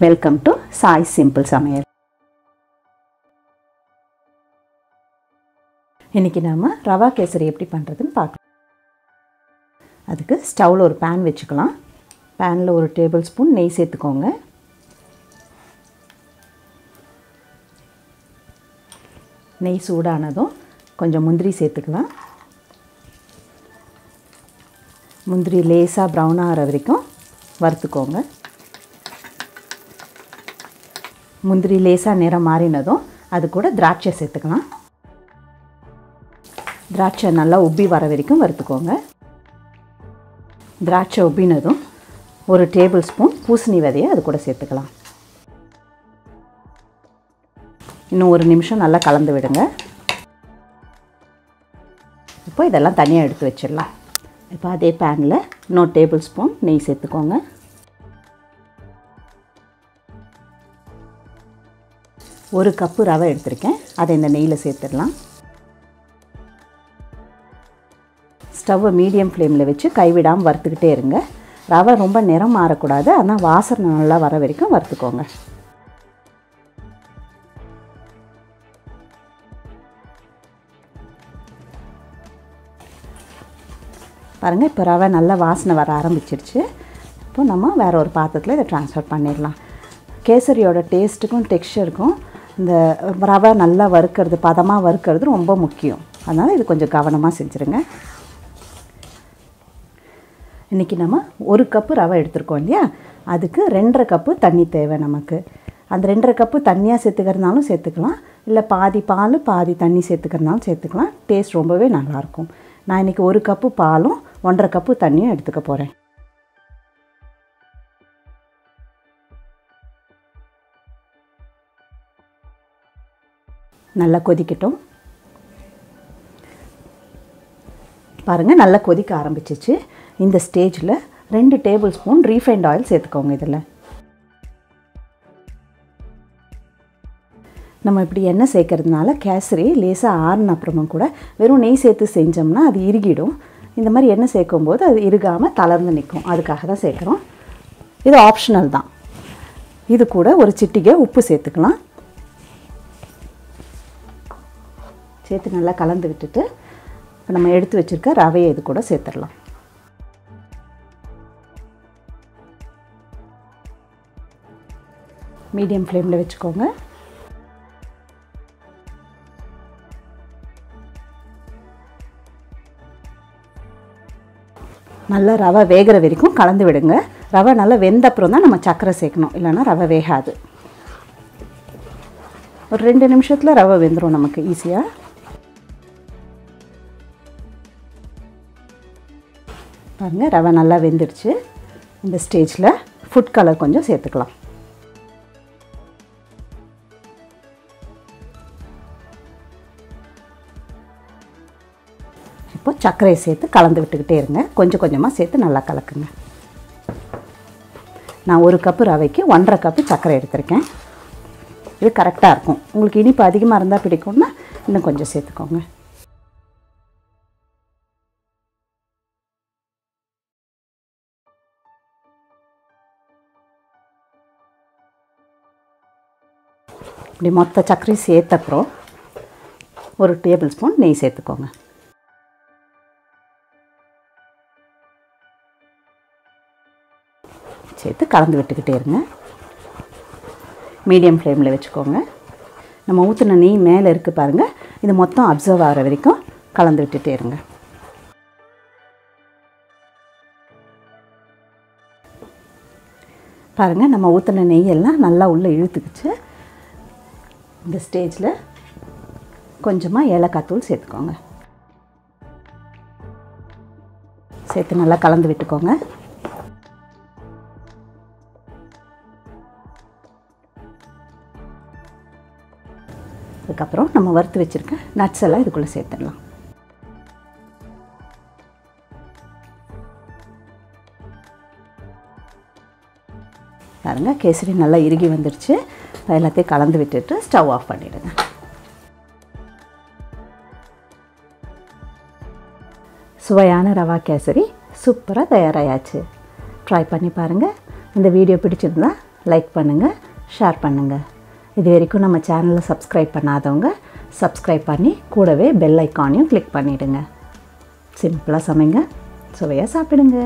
Welcome to Sai Simple சமையல். இன்னைக்கு நாம ரவா கேசரி எப்படி பண்றதுன்னு பார்க்கலாம். அதுக்கு ஸ்டவ்ல ஒரு pan வெச்சுக்கலாம். panல ஒரு டேபிள்ஸ்பூன் நெய் சேர்த்துக்கோங்க. நெய் சூடானதும் கொஞ்சம் முந்திரி சேர்த்துக்கலாம். முந்திரி லேசா பிரவுன் ஆற வரைக்கும் வறுத்துக்கோங்க. முந்திரி லேசா நிறம் மாறினதும் அது கூட திராட்சை சேர்த்துக்கலாம். திராட்சை நல்லா உப்பி வர வரைக்கும் வறுத்துக்கோங்க. திராட்சை உப்பினதும் ஒரு டேபிள்ஸ்பூன் பூசணி விதையை அது கூட சேர்த்துக்கலாம். இன்னும் ஒரு நிமிஷம் நல்லா கலந்து விடுங்க. இப்போ இதெல்லாம் தனியாக எடுத்து வச்சிடலாம். இப்போ அதே பேனில் இன்னொரு டேபிள்ஸ்பூன் நெய் சேர்த்துக்கோங்க. ஒரு கப்பு ரவை எடுத்திருக்கேன், அதை இந்த நெய்யில் சேர்த்துடலாம். ஸ்டவ்வை மீடியம் ஃப்ளேமில் வச்சு கைவிடாமல் வறுத்துக்கிட்டே இருங்க. ரவை ரொம்ப நிறம் மாறக்கூடாது, ஆனால் வாசனை நல்லா வர வரைக்கும் வறுத்துக்கோங்க. பாருங்கள், இப்போ ரவை நல்லா வாசனை வர ஆரம்பிச்சிருச்சு. இப்போ நம்ம வேறு ஒரு பாத்திரத்தில் இதை ட்ரான்ஸ்ஃபர் பண்ணிடலாம். கேசரியோட டேஸ்ட்டுக்கும் டெக்ஸ்சருக்கும் இந்த ரவை நல்லா வறுக்கிறது, பதமாக வறுக்கிறது ரொம்ப முக்கியம். அதனால் இது கொஞ்சம் கவனமாக செஞ்சுருங்க. இன்றைக்கி நம்ம ஒரு கப்பு ரவை எடுத்துருக்கோம் இல்லையா, அதுக்கு 2.5 கப்பு தண்ணி தேவை நமக்கு. அந்த 2.5 கப்பு தண்ணியாக சேர்த்துக்கிறதுனாலும் சேர்த்துக்கலாம், இல்லை பாதி பால் பாதி தண்ணி சேர்த்துக்கிறதுனாலும் சேர்த்துக்கலாம். டேஸ்ட் ரொம்பவே நல்லாயிருக்கும். நான் இன்றைக்கி 1 கப்பு பாலும் 1.5 கப்பு தண்ணியும் எடுத்துக்க போகிறேன். நல்லா கொதிக்கட்டும். பாருங்கள், நல்லா கொதிக்க ஆரம்பிச்சிச்சு. இந்த ஸ்டேஜில் 2 டேபிள் ஸ்பூன் ரீஃபைண்ட் ஆயில் சேர்த்துக்கோங்க. இதில் நம்ம இப்படி எண்ணெய் சேர்க்கறதுனால கேசரி லேசாக ஆறின அப்புறமும் கூட வெறும் நெய் சேர்த்து செஞ்சோம்னா அது இறுகிடும். இந்த மாதிரி எண்ணெய் சேர்க்கும்போது அது இறுகாமல் தளர்ந்து நிற்கும். அதுக்காக தான் சேர்க்குறோம். இது ஆப்ஷனல் தான். இது கூட ஒரு சிட்டிகை உப்பு சேர்த்துக்கலாம். சேர்த்து நல்லா கலந்து விட்டுட்டு இப்போ நம்ம எடுத்து வச்சுருக்க ரவையை இது கூட சேர்த்துடலாம். மீடியம் ஃப்ளேமில் வச்சுக்கோங்க. நல்லா ரவை வேகிற வரைக்கும் கலந்து விடுங்க. ரவை நல்லா வெந்த அப்புறம் தான் நம்ம சர்க்கரை சேர்க்கணும், இல்லைன்னா ரவை வேகாது. ஒரு 2 நிமிஷத்தில் ரவை வெந்துடும் நமக்கு ஈஸியாக. பாருங்கள், ரவை நல்லா வெந்துடுச்சு. இந்த ஸ்டேஜில் ஃபுட் கலர் கொஞ்சம் சேர்த்துக்கலாம். இப்போ சர்க்கரையை சேர்த்து கலந்து விட்டுக்கிட்டே இருங்க. கொஞ்சம் கொஞ்சமாக சேர்த்து நல்லா கலக்குங்க. நான் 1 கப்பு ரவைக்கு 1.5 கப்பு சர்க்கரை எடுத்திருக்கேன். இது கரெக்டாக இருக்கும். உங்களுக்கு இனிப்பு அதிகமாக இருந்தால் பிடிக்கும்னா இன்னும் கொஞ்சம் சேர்த்துக்கோங்க. இப்படி மொத்த சர்க்கரை சேர்த்த அப்புறம் ஒரு டேபிள் ஸ்பூன் நெய் சேர்த்துக்கோங்க. சேர்த்து கலந்து விட்டுக்கிட்டே இருங்க. மீடியம் ஃப்ளேமில் வச்சுக்கோங்க. நம்ம ஊற்றின நெய் மேலே இருக்குது பாருங்கள், இது மொத்தம் அப்சர்வ் ஆகிற வரைக்கும் கலந்து விட்டுட்டே இருங்க. பாருங்கள், நம்ம ஊற்றின நெய்யெல்லாம் நல்லா உள்ளே இழுத்துக்குச்சு. இந்த ஸ்டேஜில் கொஞ்சமாக ஏலக்காய் தூள் சேர்த்துக்கோங்க. சேர்த்து நல்லா கலந்து விட்டுக்கோங்க. அதுக்கப்புறம் நம்ம வறுத்து வச்சுருக்க நட்ஸ் எல்லாம் இதுக்குள்ளே சேர்த்துடலாம். பாருங்கள், கேசரி நல்லா இறுகி வந்துடுச்சு. எல்லாத்தையும் கலந்து விட்டுட்டு ஸ்டவ் ஆஃப் பண்ணிவிடுங்க. சுவையான ரவா கேசரி சூப்பராக தயாராயாச்சு. ட்ரை பண்ணி பாருங்கள். இந்த வீடியோ பிடிச்சிருந்தா லைக் பண்ணுங்கள், ஷேர் பண்ணுங்கள். இது வரைக்கும் நம்ம சேனலை சப்ஸ்கிரைப் பண்ணாதவங்க சப்ஸ்கிரைப் பண்ணி கூடவே பெல் ஐக்கானையும் கிளிக் பண்ணிவிடுங்க. சிம்பிளாக சமைங்க, சுவையாக சாப்பிடுங்க.